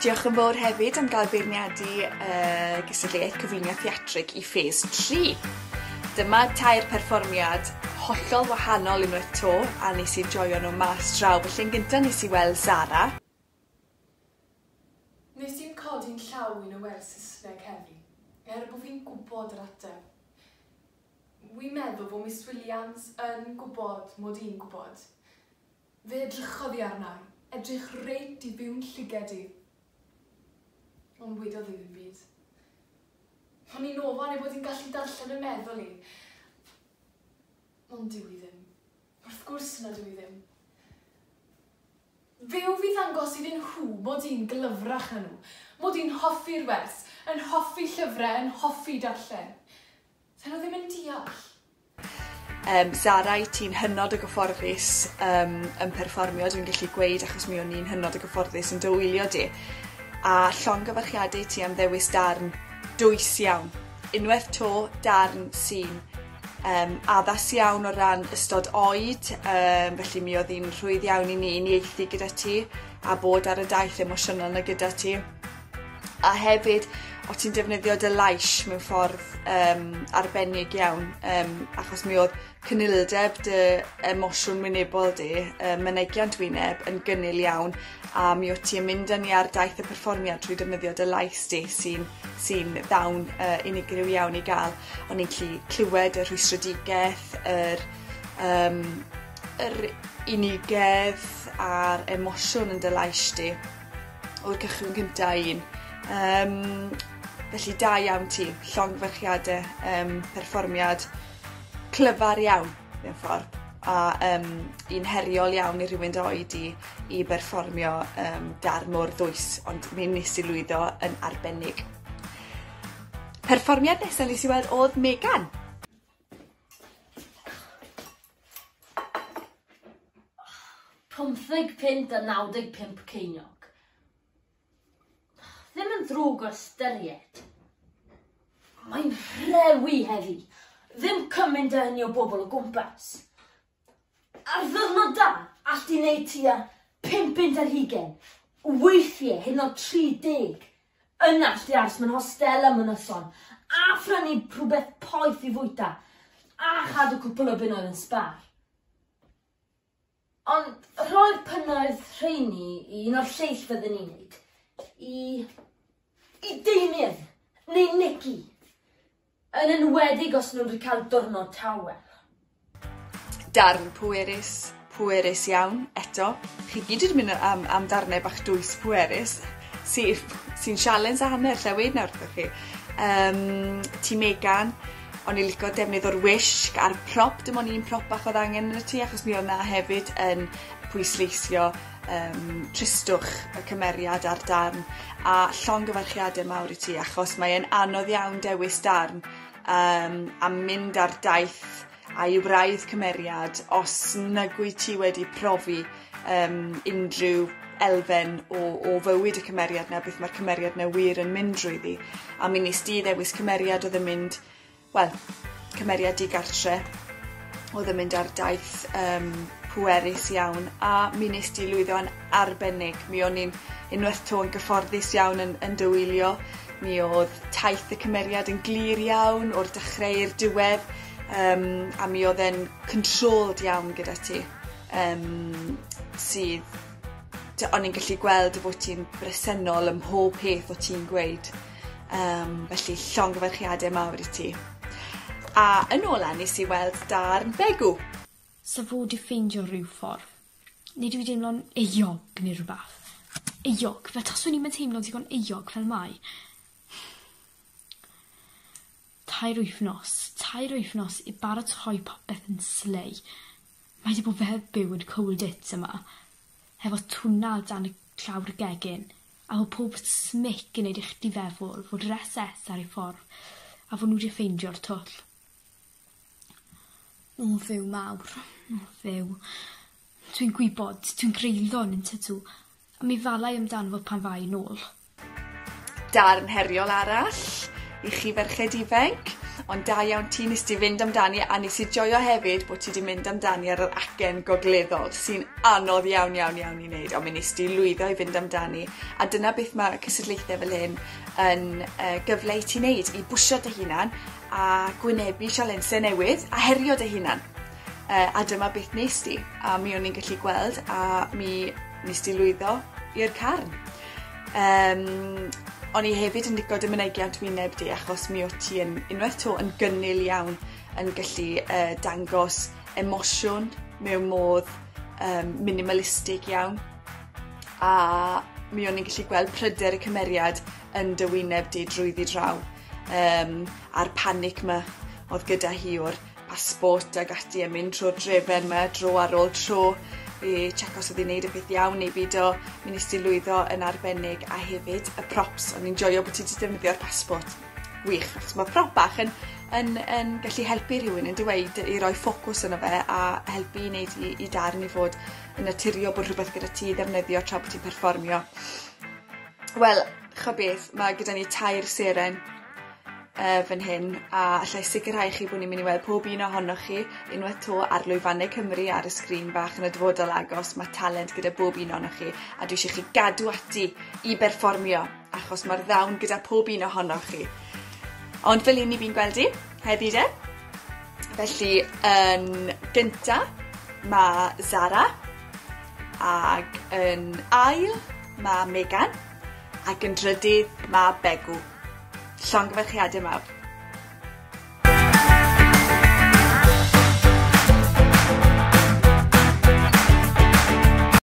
Diolch yn fawr hefyd am gael beirniadu gystadleuaeth cyflwyniad theatrig I Phase 3. Dyma tair perfformiad hollol wahanol unwaith to a nes I joio nhw mas draw. Felly'n gyntaf nes I weld Zara. Nes i'n codi'n llaw I nhw weld Saesneg heddi, bod fi'n gwybod yr ateb. Wi'n meddwl bod Miss Williams yn gwybod mod i'n gwybod. Fe edrychodd I arna, edrych reit I fyw'n llyged I. Ond wedodd I ddim byd. O'n i'n ofan bod i'n gallu darllen y meddwl I. Ond dyw I ddim. Wrth gwrs na dyw I ddim. Fe yw fi ddangos iddyn nhw mod i'n glyfrach na nhw. Mod i'n hoffi'r wers, yn hoffi llyfrau, yn hoffi darllen. Sa'n nhw ddim yn deall. Zara, ti'n hynod o gyfforddus yn perfformio, dwi'n gallu gweud achos mi o'n i'n hynod o gyfforddus yn dywylio di. A llongyfarchiadau ti am ddewis darn dwys iawn. Unwaith to darn sy'n addas iawn o ran ystod oed, felly mi oedd hi'n rhwydd iawn I ni uniaethu gyda ti a bod ar y daith emosiynol na gyda ti. A hefyd, o ti'n defnyddio dy lais mewn ffordd arbennig iawn, achos mi oedd cynildeb dy emosiwn wynebol di, mynegiant wyneb yn gynnil iawn, a mi oedd ti'n mynd â ni ar daith y perfformiad trwy defnyddio dy lais di sy'n ddawn unigryw iawn I gael. O'n i'n gallu clywed y rhwystredigaeth, yr unigedd a'r emosiwn yn dy lais di o'r cychwyn cyntaf un. Felly da iawn ti, llongfarchiadau, perfformiad clyfar iawn mewn ffordd a un heriol iawn I rywun dy oed I berfformio darn mor ddwys, ond mi nes I lwyddo yn arbennig. Perfformiad nesaf nes I weld oedd Megan. £55 a 95 ceiniog. Ddim yn ddrwg o ystyried. Mae'n rhewi heddi. Ddim cymaint â hynny o bobl o gwmpas. Ar ddwrnod da, all di wneud tua 50 weithiau hyn o 30. Yna all di ars mewn hostel am ynyson, a phrynu rhywbeth poeth I fwyta, a chadw cwpl o bunnoedd yn sbar. Ond rhoi'r pynnoedd rheini I un o'r lleill fydden ni'n neud, I Damien neu Nicky, yn enwedig os nhw'n cael diwrnod tawel. Darn pwerus iawn, eto. Chi gyd wedi mynd am darnau bach dwys pwerus, sy'n sialens a hanner llywyd nawr wrth chi. Ti Megan, o'n I licio defnydd o'r wisg a'r prop, dim ond un prop bach oedd angen yn y ti, achos mi oedd na hefyd yn pwysleisio tristwch y cymeriad a'r darn a llongyfarchiadau mawr I ti, achos mae'n anodd iawn dewis darn a mynd ar daith a I wraidd cymeriad os nagwy ti wedi profi unrhyw elfen o fywyd y cymeriad na, beth mae'r cymeriad na wir yn mynd drwyddi. A mi nes di ddewis cymeriad oedd yn mynd, wel, cymeriad digartre, oedd yn mynd ar daith pwerus iawn, a mi nes di lwyddo yn arbennig. Mi o'n i'n unwaith to yn gyfforddus iawn yn dywylio. Mi oedd taith y cymeriad yn glir iawn o'r dechrau i'r diwedd, a mi oedd e'n controlled iawn gyda ti, sydd o'n i'n gallu gweld fod ti'n bresennol ym mhob peth o ti'n gweud. Felly llongyfarchiadau mawr I ti. A yn ola nes I weld darn Begw. Sa fod I ffeindio rhyw ffordd. Nid yw I deimlo'n eog neu rhywbeth. Eog, fe taswn i'n teimlo'n digon eog fel mai. Tair wythnos I baratoi popeth yn slei. Mae di bod fe byw yn cold hits yma, hefo tŵna dan y llawr y gegin, a fod pob smic yn neud I chdi feddwl fod yr SS ar ei ffordd, a fod nhw wedi ffeindio'r twll. O fyw mawr, o fyw. Dwi'n gwybod, dwi'n greulon yn tydw, a mi falai amdano fo pan fai nôl. Darn heriol arall I chi ferched ifanc, ond da iawn ti nes ti fynd amdani, a nes i joio hefyd bod ti wedi mynd amdani ar yr acen gogleddol, sy'n anodd iawn i wneud, ond mi nes ti lwyddo i fynd amdani. A dyna beth mae cystadlaethau fel hyn yn gyfle i ti wneud, i bwysio dy hunan a gwynebu sialensau newydd a herio dy hunan. A dyma beth nes ti, a mi o'n i'n gallu gweld, a mi nes ti lwyddo i'r carn. O'n i hefyd yn licio dy mynegiant wyneb di, achos mi o ti yn unwaith to yn gynnil iawn, yn gallu dangos emosiwn mewn modd minimalistig iawn. A mi o'n i'n gallu gweld pryder y cymeriad yn dy wyneb di drwyddi draw. A'r panic yma oedd gyda hi o'r passport ag ati yn mynd trwy'r drefen yma, dro ar ôl tro, i check os oedd i'n neud y peth iawn neu byd o mi nes ti lwyddo yn arbennig, a hefyd y props. O'n i'n joio bod ti wedi defnyddio'r passport. Wych, achos mae prop bach yn gallu helpu rhywun yn dweud i roi ffocws yno fe a helpu i wneud i darn i fod yn naturiol bod rhywbeth gyda ti ddefnyddio tra bod ti'n perfformio. Wel, cha beth, mae gyda ni 2 seren fan hyn, a allai sicrhau chi bod ni'n mynd i weld pob un ohonoch chi unwaith to ar Lwyfannau Cymru ar y sgrin bach yn y dyfodol agos. Mae talent gyda bob un ohonoch chi, a dwi eisiau chi gadw ati i berfformio, achos mae'r ddawn gyda pob un ohonoch chi. Ond fel un i fi'n gweld i heddi de. Felly yn gynta mae Zara, ac yn ail mae Megan, ac yn drydydd mae Begw. Llongyfarchiadau mawr.